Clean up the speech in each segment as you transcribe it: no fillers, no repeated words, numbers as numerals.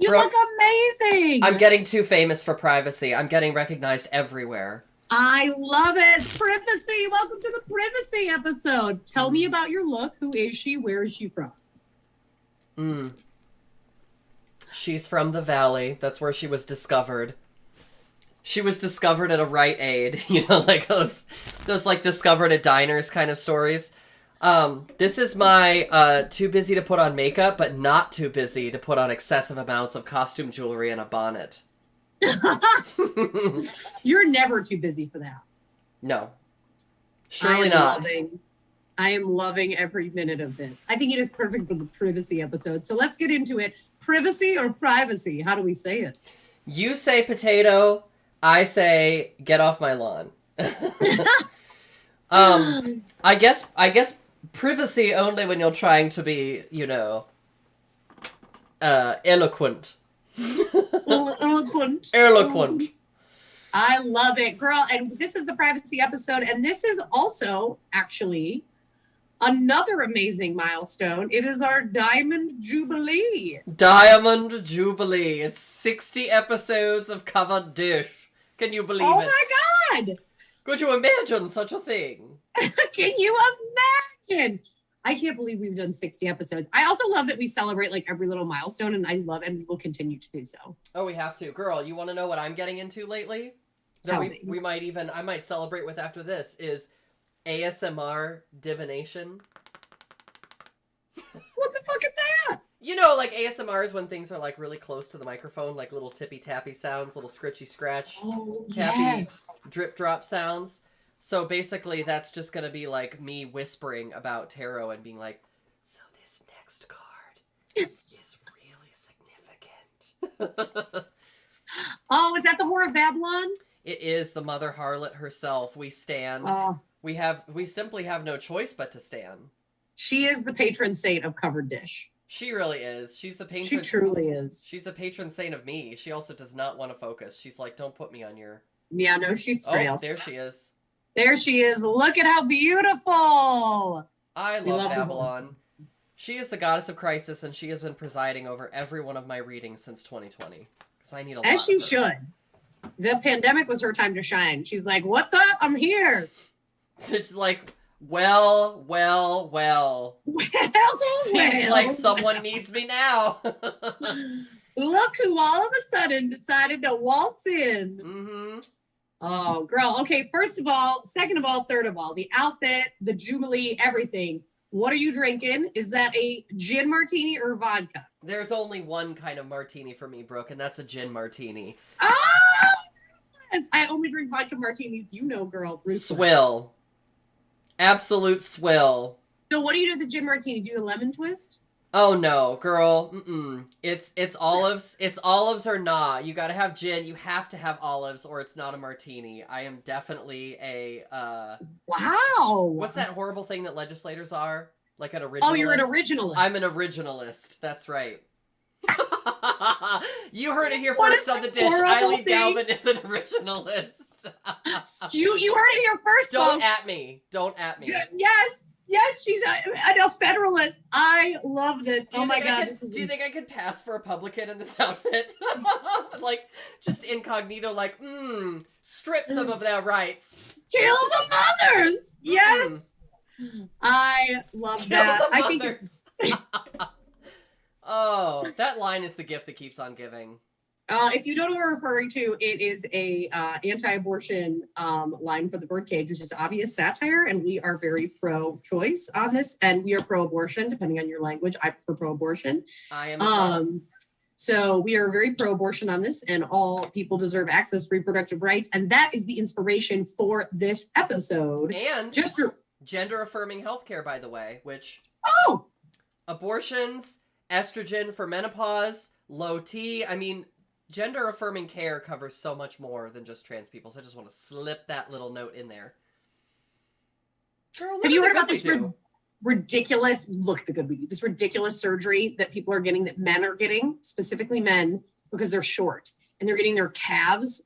You Brooke, look amazing. I'm getting too famous for privacy. I'm getting recognized everywhere. I love it. Privacy. Welcome to the privacy episode. Tell me Mm. about your look. Who is she? Where is she from? Mm. She's from the Valley. That's where she was discovered. She was discovered at a Rite Aid. You know, like those like discovered at diners kind of stories. This is my too busy to put on makeup, but not too busy to put on excessive amounts of costume jewelry and a bonnet. You're never too busy for that. No. Surely not. I am loving every minute of this. I think it is perfect for the privacy episode. So let's get into it. Privacy or privacy? How do we say it? You say potato, I say get off my lawn. I guess privacy only when you're trying to be, you know, eloquent. Eloquent. I love it, girl. And this is the privacy episode. And this is also actually another amazing milestone. It is our Diamond Jubilee. Diamond Jubilee. It's 60 episodes of covered dish. Can you believe it? Oh my God. Could you imagine such a thing? Can you imagine? I can't believe we've done 60 episodes. I also love that we celebrate like every little milestone, and I love and we will continue to do so. Oh, we have to. Girl, you want to know what I'm getting into lately? That I might celebrate with after this is ASMR divination. What the fuck is that? You know, like ASMR is when things are like really close to the microphone, like little tippy tappy sounds, little scritchy scratch, tappy drip drop sounds. So basically that's just going to be like me whispering about tarot and being like, so this next card is really significant. Oh, is that the Whore of Babylon? It is the Mother Harlot herself. We stand. We simply have no choice but to stand. She is the patron saint of covered dish. She really is. She's the patron. She truly is. She's the patron saint of me. She also does not want to focus. She's like, don't put me on your... Yeah, no, she's straight. Oh, there she is. There she is. Look at how beautiful. I love Babylon. She is the goddess of crisis, and she has been presiding over every one of my readings since 2020. Because I need a lot. As she should. The pandemic was her time to shine. She's like, what's up? I'm here. She's like, well. Seems like someone needs me now. Look who all of a sudden decided to waltz in. Mm-hmm. Oh, girl. Okay, first of all, second of all, third of all, the outfit, the Jubilee, everything. What are you drinking? Is that a gin martini or vodka? There's only one kind of martini for me, Brooke, and that's a gin martini. Oh, yes. I only drink vodka martinis. You know, girl. Swill. Absolute swill. So what do you do with the gin martini? Do you do a lemon twist? Oh no, girl. Mm-mm. It's olives. It's olives or nah. You gotta have gin. You have to have olives or it's not a martini. I am definitely a Wow. What's that horrible thing that legislators are? Like an originalist? Oh, you're an originalist. I'm an originalist. That's right. You heard it here first on the dish. Eileen Galvin is an originalist. you heard it here first, Don't folks. at me. Don't at me. Yes, she's a federalist. I love this. Oh my God. Do you think I could pass for a Republican in this outfit? Like, just incognito, like, strip them of their rights. Kill the mothers. Yes. I love that. I think it's... Oh, that line is the gift that keeps on giving. If you don't know what we're referring to, it is a anti-abortion line for the birdcage, which is obvious satire, and we are very pro-choice on this, and we are pro-abortion, depending on your language. I prefer pro-abortion. I am. So we are very pro-abortion on this, and all people deserve access to reproductive rights, and that is the inspiration for this episode. And gender-affirming healthcare, by the way, which abortions, estrogen for menopause, low T. I mean, gender-affirming care covers so much more than just trans people. So I just want to slip that little note in there. Girl, have you heard about this ridiculous, look the good we do, this ridiculous surgery that people are getting, that men are getting, specifically men, because they're short, and they're getting their calves,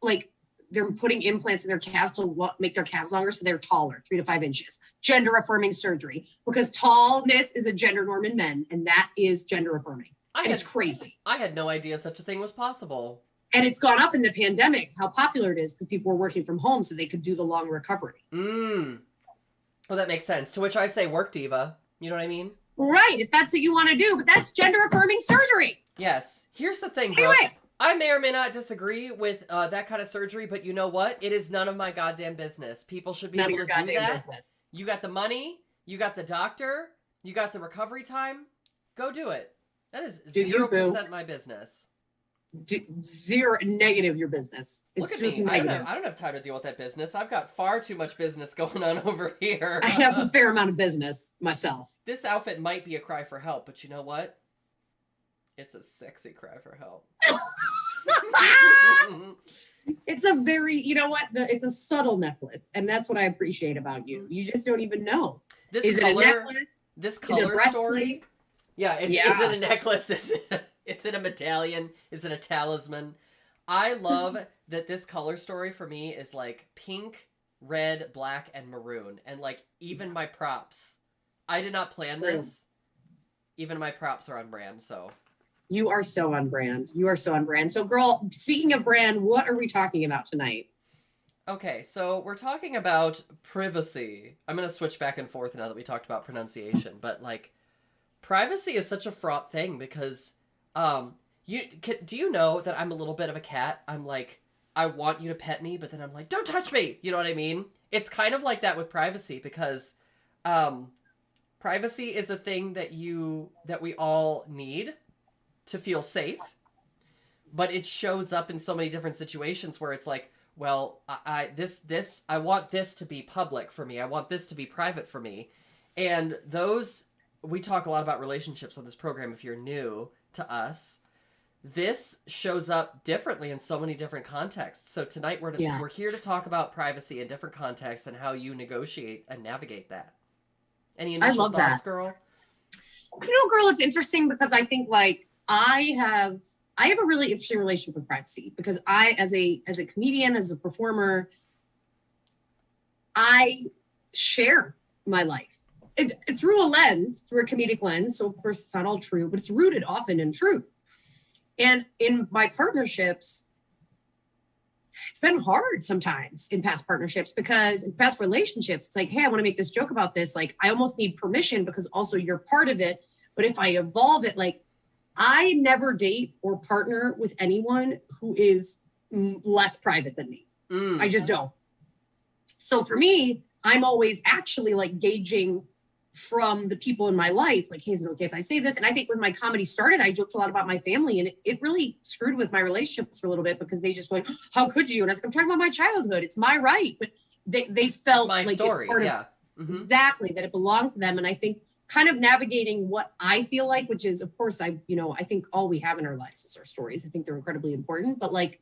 like they're putting implants in their calves to make their calves longer so they're taller, 3 to 5 inches. Gender affirming surgery, because tallness is a gender norm in men, and that is gender affirming. It's crazy. I had no idea such a thing was possible. And it's gone up in the pandemic, how popular it is because people were working from home so they could do the long recovery. Well, that makes sense. To which I say, work diva. You know what I mean? Right, if that's what you want to do. But that's gender-affirming surgery. Yes. Here's the thing, Brooke. Anyways. I may or may not disagree with that kind of surgery, but you know what? It is none of my goddamn business. People should be able to do that. Business. You got the money. You got the doctor. You got the recovery time. Go do it. That is 0% my business. Zero negative your business. Look at me. I don't have time to deal with that business. I've got far too much business going on over here. I have a fair amount of business myself. This outfit might be a cry for help, but you know what? It's a sexy cry for help. It's a very, you know what? It's a subtle necklace, and that's what I appreciate about you. You just don't even know. Is it a necklace? This color story. Yeah, is it a necklace? Is it a medallion? Is it a talisman? I love that this color story for me is like pink, red, black, and maroon. And like even my props. I did not plan this. Even my props are on brand, so. You are so on brand. You are so on brand. So girl, speaking of brand, what are we talking about tonight? Okay, so we're talking about privacy. I'm going to switch back and forth now that we talked about pronunciation, but like privacy is such a fraught thing because do you know that I'm a little bit of a cat? I'm like, I want you to pet me, but then I'm like, don't touch me. You know what I mean? It's kind of like that with privacy because privacy is a thing that we all need to feel safe, but it shows up in so many different situations where it's like, well, I want this to be public for me. I want this to be private for me. And we talk a lot about relationships on this program. If you're new to us, this shows up differently in so many different contexts. So tonight we're here to talk about privacy in different contexts and how you negotiate and navigate that. Any initial thoughts, girl? You know, girl, it's interesting because I think like I have a really interesting relationship with privacy because I, as a comedian, as a performer, I share my life through a comedic lens. So of course it's not all true, but it's rooted often in truth. And in my partnerships, it's been hard sometimes in past partnerships because in past relationships, it's like, hey, I want to make this joke about this. Like, I almost need permission because also you're part of it. But if I evolve it, like, I never date or partner with anyone who is less private than me. I just don't. So for me, I'm always actually like gauging from the people in my life, like, hey, is it okay if I say this? And I think when my comedy started, I joked a lot about my family and it really screwed with my relationships for a little bit because they just went, how could you? And I was like, I'm talking about my childhood. It's my right. But they felt my like story. Exactly, that it belonged to them. And I think kind of navigating what I feel like, which is, of course, I think all we have in our lives is our stories. I think they're incredibly important, but like,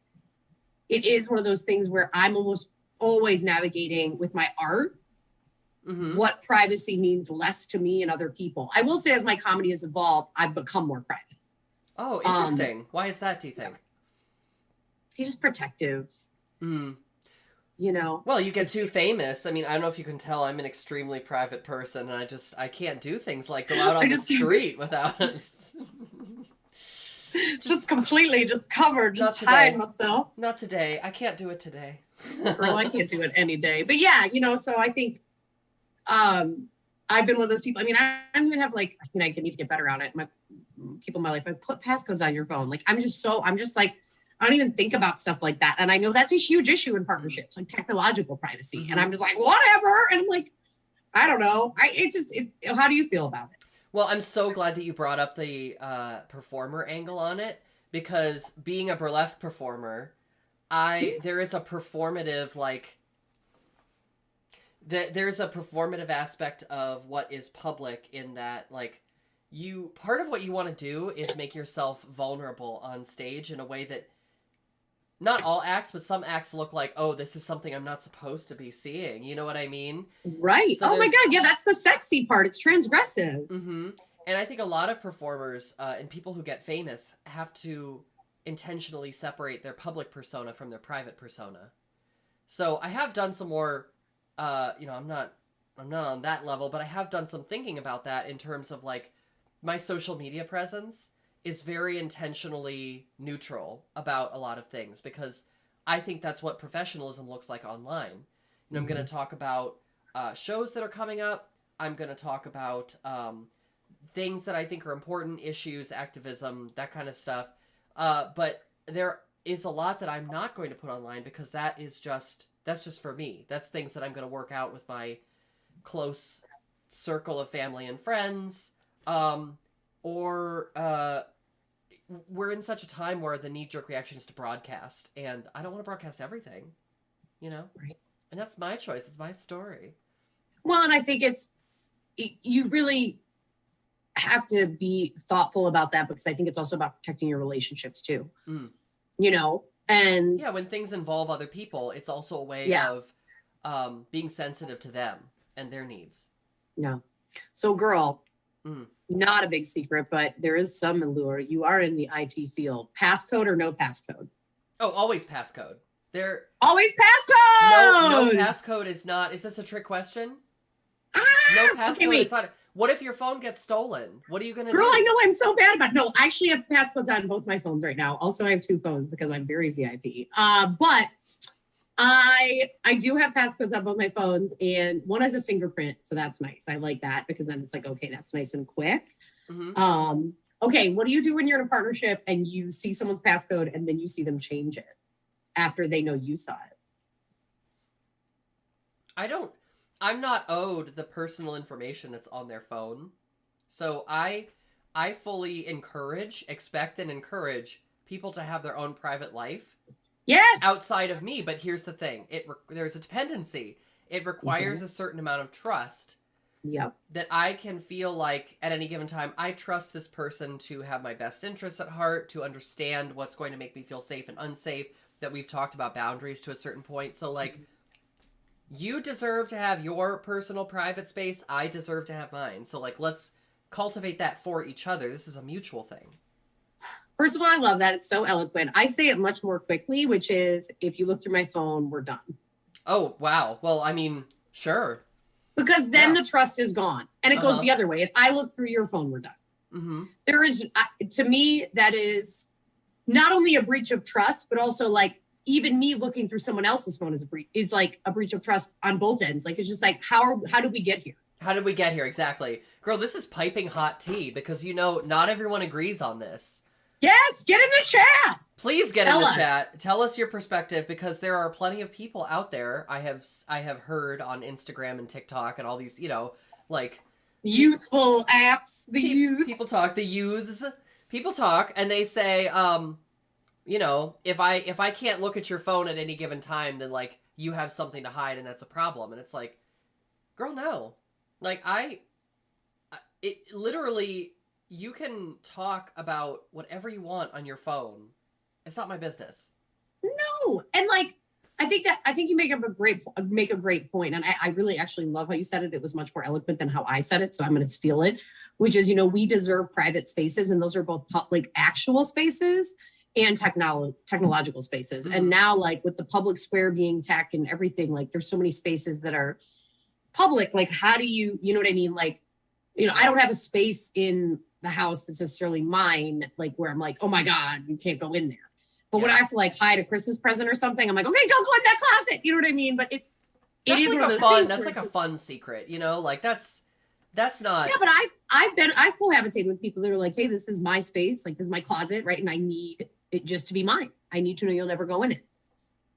it is one of those things where I'm almost always navigating with my art, what privacy means less to me and other people. I will say as my comedy has evolved, I've become more private. Oh, interesting. Why is that, do you think? You're just protective. You know? Well, you get too famous. I mean, I don't know if you can tell I'm an extremely private person and I can't do things like go out on the street without just completely covered, just hide myself. Not today. I can't do it today. Girl, I can't do it any day. But yeah, so I think I've been one of those people. I mean, I don't even have like, I need to get better on it. My people in my life, I put passcodes on your phone. Like, I'm just like, I don't even think about stuff like that. And I know that's a huge issue in partnerships, like technological privacy. And I'm just like, whatever. And I'm like, I don't know. How do you feel about it? Well, I'm so glad that you brought up the performer angle on it because being a burlesque performer, there is a performative, like, there's a performative aspect of what is public in that, like, part of what you want to do is make yourself vulnerable on stage in a way that not all acts, but some acts look like, oh, this is something I'm not supposed to be seeing. You know what I mean? Right. So my God. Yeah, that's the sexy part. It's transgressive. And I think a lot of performers and people who get famous have to intentionally separate their public persona from their private persona. So I have done some more, I'm not on that level, but I have done some thinking about that in terms of like my social media presence is very intentionally neutral about a lot of things, because I think that's what professionalism looks like online. And I'm going to talk about shows that are coming up. I'm going to talk about things that I think are important, issues, activism, that kind of stuff. But there is a lot that I'm not going to put online, because that's just for me. That's things that I'm going to work out with my close circle of family and friends. Or we're in such a time where the knee-jerk reaction is to broadcast, and I don't want to broadcast everything, you know? Right. And that's my choice. It's my story. Well, and I think you really have to be thoughtful about that, because I think it's also about protecting your relationships too. You know, and yeah, when things involve other people, it's also a way of being sensitive to them and their needs. Yeah. So, girl, not a big secret, but there is some allure. You are in the IT field. Passcode or no passcode? Oh, always passcode. There always passcode. No passcode is not. Is this a trick question? No passcode is not. What if your phone gets stolen? What are you going to do? Girl, I know, I'm so bad about it. No, I actually have passcodes on both my phones right now. Also, I have 2 phones because I'm very VIP. But I do have passcodes on both my phones, and one has a fingerprint, so that's nice. I like that, because then it's like, okay, that's nice and quick. Okay, what do you do when you're in a partnership and you see someone's passcode and then you see them change it after they know you saw it? I'm not owed the personal information that's on their phone. So I fully expect and encourage people to have their own private life. Yes. Outside of me. But here's the thing. There's a dependency. It requires a certain amount of trust. Yep. That I can feel like at any given time, I trust this person to have my best interests at heart, to understand what's going to make me feel safe and unsafe, that we've talked about boundaries to a certain point. So like, you deserve to have your personal private space. I deserve to have mine. So like, let's cultivate that for each other. This is a mutual thing. First of all, I love that. It's so eloquent. I say it much more quickly, which is, if you look through my phone, we're done. Oh, wow. Well, I mean, sure. Because then the trust is gone. And it goes the other way. If I look through your phone, we're done. There is, to me, that is not only a breach of trust, but also like, even me looking through someone else's phone is like a breach of trust on both ends. Like, it's just like, how did we get here? How did we get here? Exactly. Girl, this is piping hot tea, because, you know, not everyone agrees on this. Yes, get in the chat. Please get in the chat. Tell us your perspective, because there are plenty of people out there. I have heard on Instagram and TikTok and all these, you know, like youthful apps. People talk. The youths. People talk, and they say, you know, if I can't look at your phone at any given time, then like you have something to hide, and that's a problem. And it's like, girl, no. Like it literally. You can talk about whatever you want on your phone. It's not my business. No. And like, I think you make a great point. And I really actually love how you said it. It was much more eloquent than how I said it. So I'm going to steal it, which is, you know, we deserve private spaces, and those are both like actual spaces and technological spaces. And now, like, with the public square being tech and everything, like, there's so many spaces that are public. Like, how do you know what I mean? Like, you know, I don't have a space in the house that's necessarily mine, like, where I'm like, oh my God, you can't go in there. But when I have to like hide a Christmas present or something, I'm like, okay, don't go in that closet. You know what I mean? But it is like a fun. That's like a fun secret, you know, like that's not. Yeah, but I've cohabitated with people that are like, hey, this is my space, like this is my closet, right? And I need it just to be mine. I need to know you'll never go in it.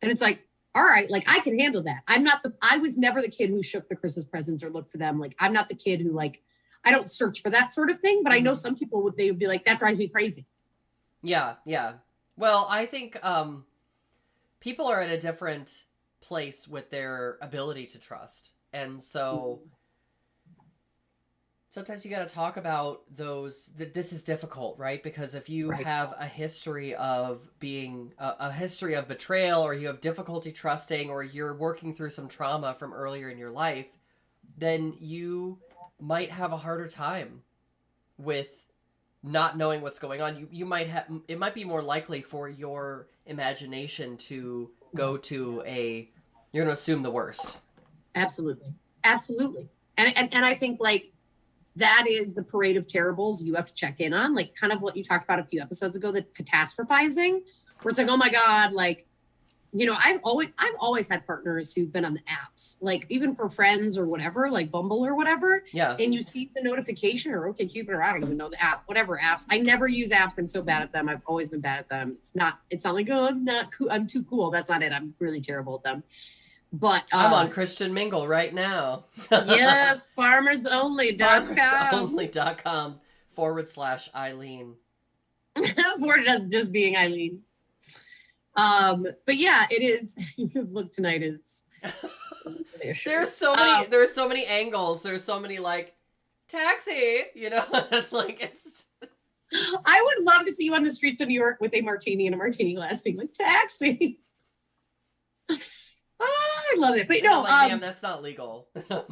And it's like, all right, like I can handle that. I was never the kid who shook the Christmas presents or looked for them. Like, I'm not the kid who, like, I don't search for that sort of thing, but I know some people they would be like, that drives me crazy. Yeah. Well, I think people are at a different place with their ability to trust. And so sometimes you got to talk about this is difficult, right? Because if you have a history of being a history of betrayal, or you have difficulty trusting, or you're working through some trauma from earlier in your life, then you might have a harder time with not knowing what's going on. You might have, it might be more likely for your imagination to go to you're going to assume the worst. Absolutely. And I think, like, that is the parade of terribles you have to check in on, like kind of what you talked about a few episodes ago, the catastrophizing, where it's like, oh my God, like, I've always had partners who've been on the apps, like even for friends or whatever, like Bumble or whatever. Yeah. And you see the notification or OkCupid or I don't even know the app, whatever apps. I never use apps. I'm so bad at them. I've always been bad at them. It's not like, oh, I'm not cool. I'm too cool. That's not it. I'm really terrible at them. But I'm on Christian Mingle right now. Yes, farmersonly.com. Farmersonly.com/Eileen. For just being Eileen. But yeah, it is. Look, tonight is. There's so many angles. There's so many like taxi. That's like it's. I would love to see you on the streets of New York with a martini and a martini glass, being like taxi. Oh, I love it, but ma'am, that's not legal.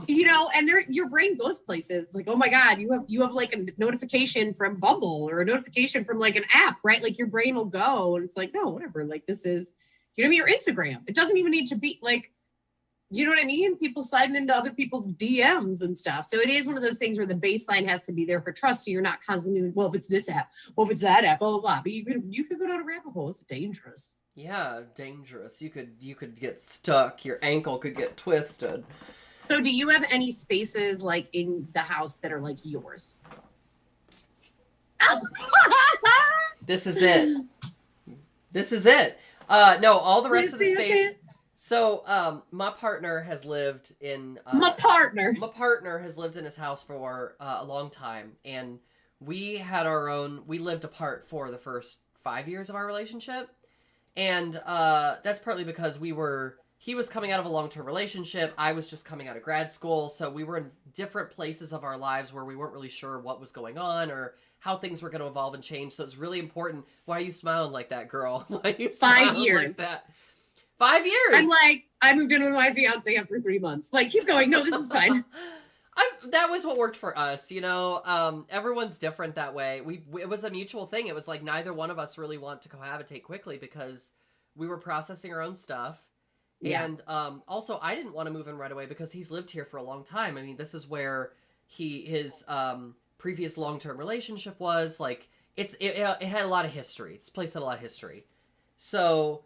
And your brain goes places like, oh my God, you have like a notification from Bumble or a notification from like an app, right? Like your brain will go and it's like, no, whatever. Like this is, your Instagram. It doesn't even need to be like, you know what I mean? People sliding into other people's DMs and stuff. So it is one of those things where the baseline has to be there for trust. So you're not constantly like, well, if it's this app, well, if it's that app, blah, blah, blah. But you could go down a rabbit hole. It's dangerous. Yeah, dangerous. You could get stuck. Your ankle could get twisted. So do you have any spaces like in the house that are like yours? This is it. No, all the rest of the space. So, my partner has lived in... My partner has lived in his house for a long time. And we lived apart for the first 5 years of our relationship. And that's partly because he was coming out of a long-term relationship. I was just coming out of grad school. So we were in different places of our lives where we weren't really sure what was going on or how things were going to evolve and change. So it's really important. Why are you smiling like that, girl? Why are you smiling 5 years like that? 5 years. I'm like, I moved in with my fiance after 3 months. Like, keep going. No, this is fine. That was what worked for us, everyone's different that way. It was a mutual thing. It was like neither one of us really want to cohabitate quickly because we were processing our own stuff. Yeah. And also I didn't want to move in right away because he's lived here for a long time. I mean, this is where his previous long-term relationship was. Like it had a lot of history. This place had a lot of history. So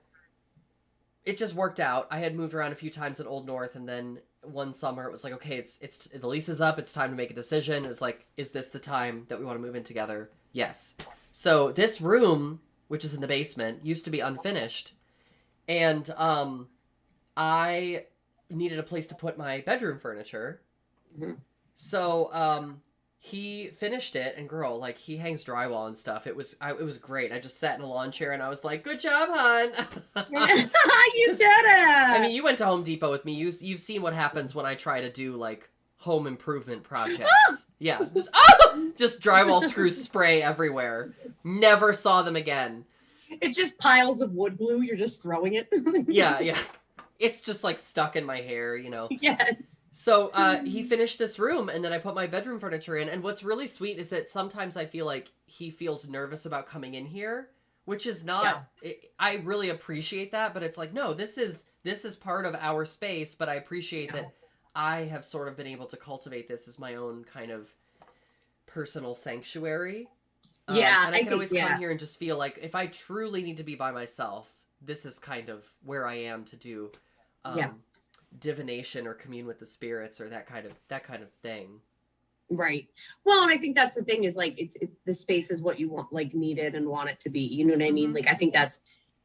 it just worked out. I had moved around a few times in Old North, and then one summer it was like, okay, it's the lease is up. It's time to make a decision. It was like, is this the time that we want to move in together? Yes. So this room, which is in the basement, used to be unfinished, and I needed a place to put my bedroom furniture. Mm-hmm. So he finished it, and girl, like he hangs drywall and stuff. It was great. I just sat in a lawn chair and I was like, "Good job, hon." You did it. I mean, you went to Home Depot with me. You've seen what happens when I try to do like home improvement projects. Yeah, just drywall screws spray everywhere. Never saw them again. It's just piles of wood glue. You're just throwing it. Yeah. It's just like stuck in my hair, Yes. So he finished this room, and then I put my bedroom furniture in. And what's really sweet is that sometimes I feel like he feels nervous about coming in here, which is not. Yeah. I really appreciate that, but it's like, no, this is part of our space. But I appreciate that I have sort of been able to cultivate this as my own kind of personal sanctuary. Yeah, and I can always come here and just feel like if I truly need to be by myself, this is kind of where I am to do. Divination or commune with the spirits or that kind of thing. Right. Well, and I think that's the thing is like the space is what you want, like needed and want it to be. You know what I mean? Like I think that's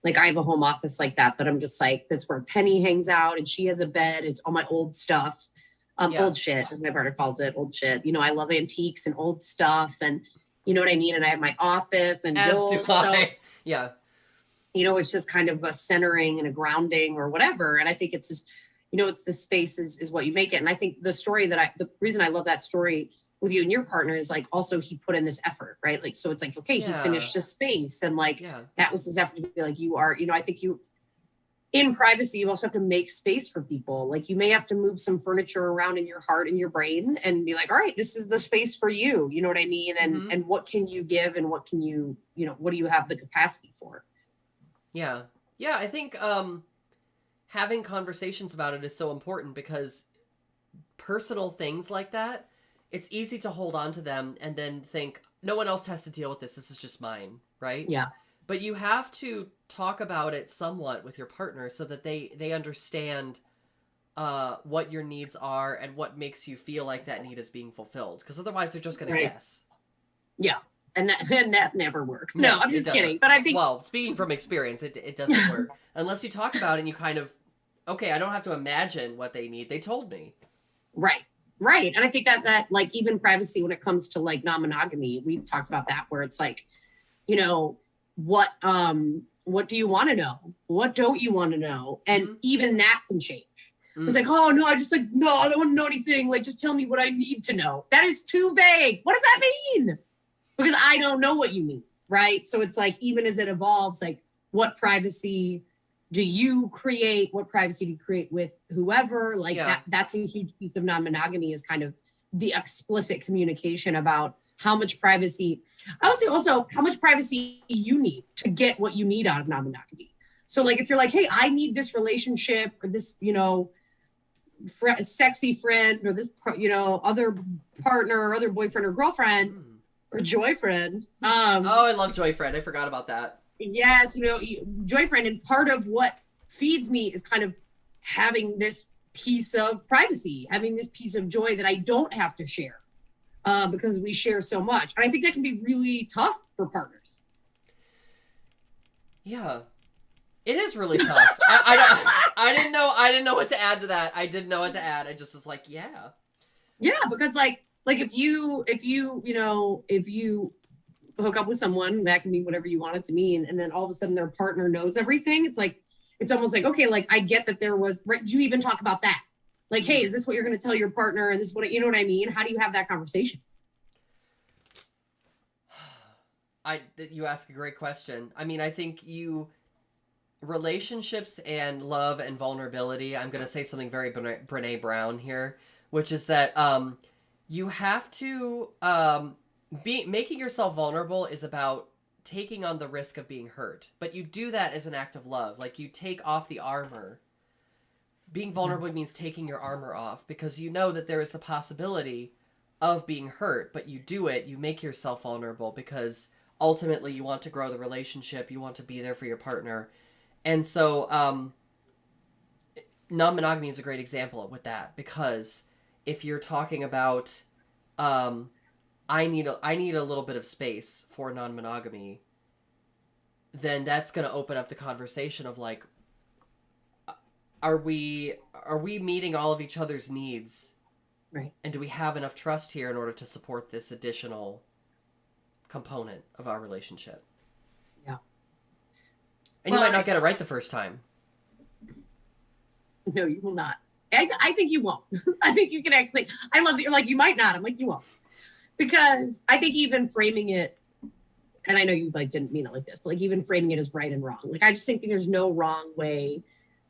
like I have a home office like that I'm just like that's where Penny hangs out and she has a bed. It's all my old stuff, old shit as my partner calls it, old shit. I love antiques and old stuff and you know what I mean. And I have my office and bills. Yeah. It's just kind of a centering and a grounding or whatever. And I think it's just, it's the space is what you make it. And I think the reason I love that story with you and your partner is like, also he put in this effort, right? Like, so it's like, okay, he finished a space and like, that was his effort to be like, you are, I think you in privacy, you also have to make space for people. Like you may have to move some furniture around in your heart and your brain and be like, all right, this is the space for you. You know what I mean? And, and what can you give and what can you, what do you have the capacity for? Yeah. Yeah. I think, having conversations about it is so important because personal things like that, it's easy to hold on to them and then think, no one else has to deal with this. This is just mine, right? Yeah. But you have to talk about it somewhat with your partner so that they understand what your needs are and what makes you feel like that need is being fulfilled. Because otherwise, they're just going to guess. Yeah, and that never works. No, I'm just kidding. But I think, well, speaking from experience, it doesn't work unless you talk about it and you kind of, okay, I don't have to imagine what they need. They told me. Right. Right. And I think that like even privacy when it comes to like non-monogamy, we've talked about that where it's like, you know, what do you want to know? What don't you want to know? And even that can change. It's like, oh no, I don't want to know anything. Like, just tell me what I need to know. That is too vague. What does that mean? Because I don't know what you mean. Right. So it's like, even as it evolves, like what privacy do you create? What privacy do you create with whoever? Like that's a huge piece of non-monogamy, is kind of the explicit communication about how much privacy. I would say also how much privacy you need to get what you need out of non-monogamy. So like, if you're like, hey, I need this relationship or this, you know, sexy friend or this, you know, other partner or other boyfriend or girlfriend or joyfriend. Oh, I love joyfriend. I forgot about that. Yes, you know, joyfriend, and part of what feeds me is kind of having this piece of privacy, having this piece of joy that I don't have to share because we share so much. And I think that can be really tough for partners. Yeah, it is really tough. I didn't know what to add to that. I didn't know what to add. I just was like, yeah, because like if you hook up with someone, that can mean whatever you want it to mean, and then all of a sudden their partner knows everything. It's like, it's almost like, okay, like I get that there was, right, do you even talk about that? Like, hey, is this what you're going to tell your partner? And this is what, you know what I mean? How do you have that conversation? You ask a great question. I mean, I think relationships and love and vulnerability, I'm going to say something very Brene Brown here, which is that you have to, making yourself vulnerable is about taking on the risk of being hurt, but you do that as an act of love. Like, you take off the armor. Being vulnerable means taking your armor off because you know that there is the possibility of being hurt, but you do it. You make yourself vulnerable because ultimately you want to grow the relationship. You want to be there for your partner. And so non-monogamy is a great example with that, because if you're talking about I need a little bit of space for non-monogamy, then that's going to open up the conversation of like, are we meeting all of each other's needs? Right. And do we have enough trust here in order to support this additional component of our relationship? Yeah. And you might not get it right the first time. No, you will not. I think you won't. I think you can actually, I love that you're like, you might not. I'm like, you won't. Because I think even framing it, and I know you like didn't mean it like this, but like even framing it as right and wrong. Like, I just think there's no wrong way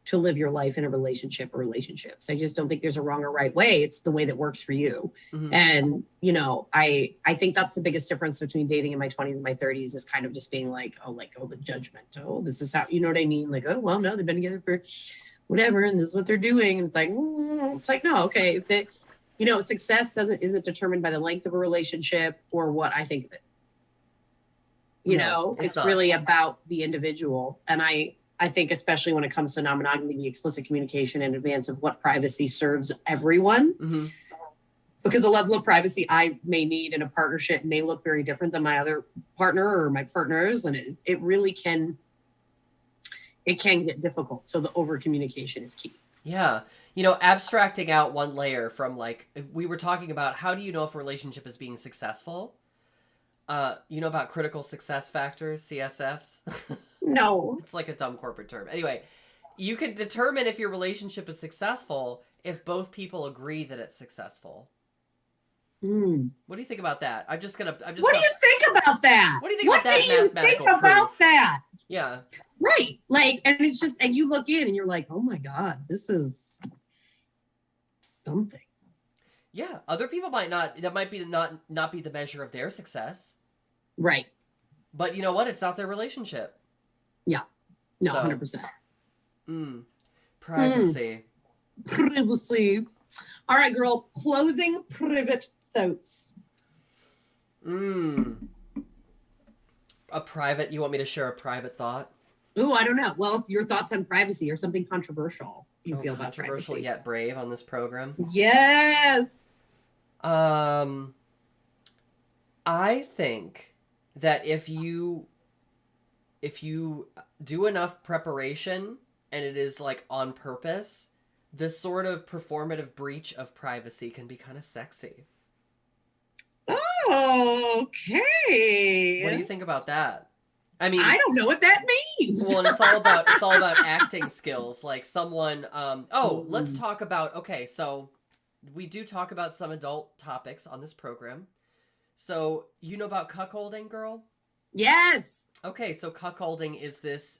to live your life in a relationship or relationships. I just don't think there's a wrong or right way. It's the way that works for you. Mm-hmm. And, you know, I think that's the biggest difference between dating in my 20s and my 30s is kind of just being like, oh, the judgment. Oh, this is how, you know what I mean? Like, oh, well, no, they've been together for whatever, and this is what they're doing. And it's like, no, okay. That, you know, success isn't determined by the length of a relationship or what I think of it. You know, it's really about the individual. And I think especially when it comes to non-monogamy, the explicit communication in advance of what privacy serves everyone. Mm-hmm. Because the level of privacy I may need in a partnership may look very different than my other partner or my partners. And it really can get difficult. So the over communication is key. Yeah. You know, abstracting out one layer from, like, we were talking about how do you know if a relationship is being successful? You know about critical success factors, CSFs? No. It's like a dumb corporate term. Anyway, you can determine if your relationship is successful if both people agree that it's successful. Mm. What do you think about that? What do you think about that? What do you think about that? What do you think about that? Yeah. Right. Like, and it's just, and you look in and you're like, oh my God, this is something. Yeah. Other people might not be the measure of their success. Right. But you know what? It's not their relationship. Yeah. No, 100%. Privacy. Privacy. All right, girl. Closing private thoughts? You want me to share a private thought? Oh, I don't know. Well, your thoughts on privacy or something controversial you feel about privacy. Controversial yet brave on this program. Yes. I think that if you do enough preparation and it is like on purpose, this sort of performative breach of privacy can be kind of sexy. Oh, okay. What do you think about that? I mean, I don't know what that means. Well, and it's all about acting skills. Like someone, let's talk about, okay, so we do talk about some adult topics on this program. So you know about cuckolding, girl? Yes. Okay, so cuckolding is this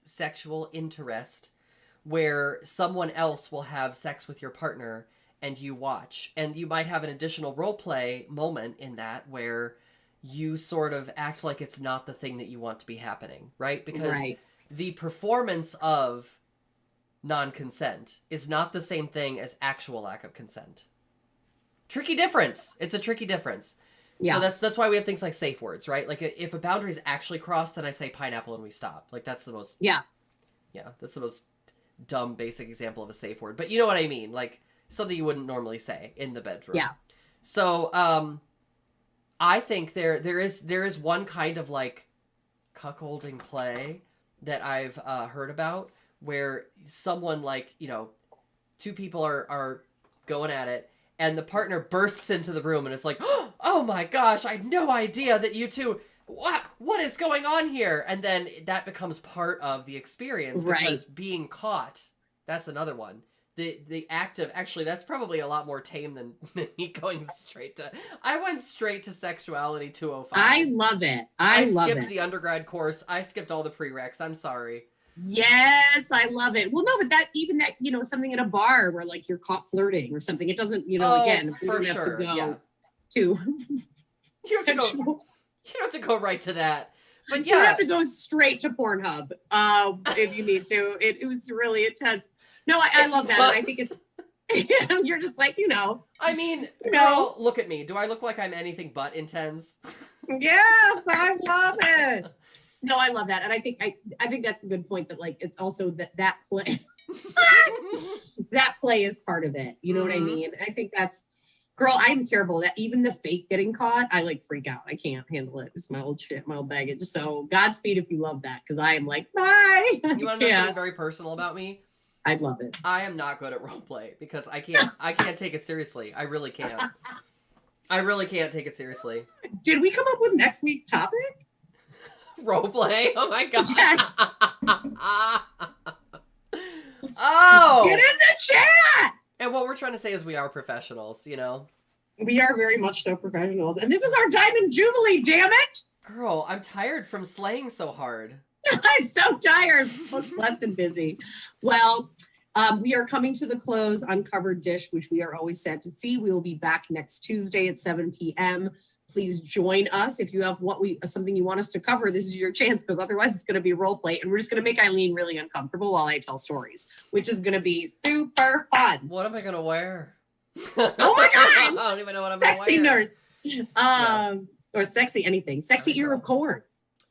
sexual interest where someone else will have sex with your partner and you watch. And you might have an additional role play moment in that where you sort of act like it's not the thing that you want to be happening, right? Because the performance of non-consent is not the same thing as actual lack of consent. Tricky difference. It's a tricky difference. Yeah. So that's why we have things like safe words, right? Like if a boundary is actually crossed, then I say pineapple and we stop. Like that's the most that's the most dumb basic example of a safe word. But you know what I mean? Like something you wouldn't normally say in the bedroom. Yeah. So I think there is one kind of like cuckolding play that I've heard about where someone like, you know, two people are going at it and the partner bursts into the room and it's like, oh my gosh, I had no idea that you two, what is going on here? And then that becomes part of the experience because being caught, that's another one. The act of, actually, that's probably a lot more tame than me going straight to, I went straight to Sexuality 205. I love it. I skipped the undergrad course. I skipped all the prereqs. I'm sorry. Yes, I love it. Well, no, but that, you know, something at a bar where like you're caught flirting or something, it doesn't, you know, again, for sure. Have to go to you don't have to go right to that. But you don't have to go straight to Pornhub if you need to. It was really intense. No, I love that. And I think it's, you're just like, you know. I mean, girl, look at me. Do I look like I'm anything but intense? Yes, I love it. No, I love that. And I think that's a good point that like, it's also that play, that play is part of it. You know what I mean? I think that's, girl, I'm terrible at that. Even the fake getting caught, I like freak out. I can't handle it. It's my old shit, my old baggage. So Godspeed if you love that. Cause I am like, bye. You want to know something very personal about me? I'd love it. I am not good at role play because I can't take it seriously. I really can't. I really can't take it seriously. Did we come up with next week's topic? Role play? Oh my god. Yes. Oh. Get in the chat. And what we're trying to say is we are professionals, you know? We are very much so professionals. And this is our Diamond Jubilee, damn it. Girl, I'm tired from slaying so hard. I'm so tired. Blessed and busy. Well, we are coming to the close on Covered Dish, which we are always sad to see. We will be back next Tuesday at 7 p.m. Please join us. If you have something you want us to cover, this is your chance, because otherwise it's going to be role play. And we're just going to make Eileen really uncomfortable while I tell stories, which is going to be super fun. What am I going to wear? Oh my God. I don't even know what I'm going to wear. Sexy nurse. Or sexy anything. Sexy ear of corn.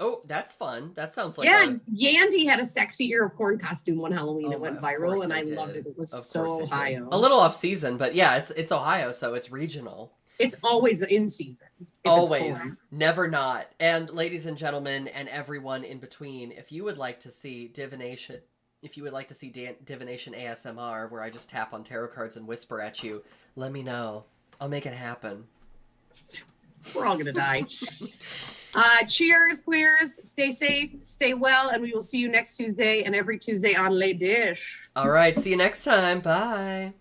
Oh, that's fun. That sounds like Yandy had a sexy ear of corn costume one Halloween. It went viral and I loved it. It was so Ohio. A little off season, but yeah, it's Ohio, so it's regional. It's always in season. Always. Never not. And ladies and gentlemen and everyone in between, if you would like to see divination, divination ASMR, where I just tap on tarot cards and whisper at you, let me know. I'll make it happen. We're all gonna die. Cheers, queers. Stay safe, stay well, and we will see you next Tuesday and every Tuesday on Les Dish. All right, see you next time. Bye.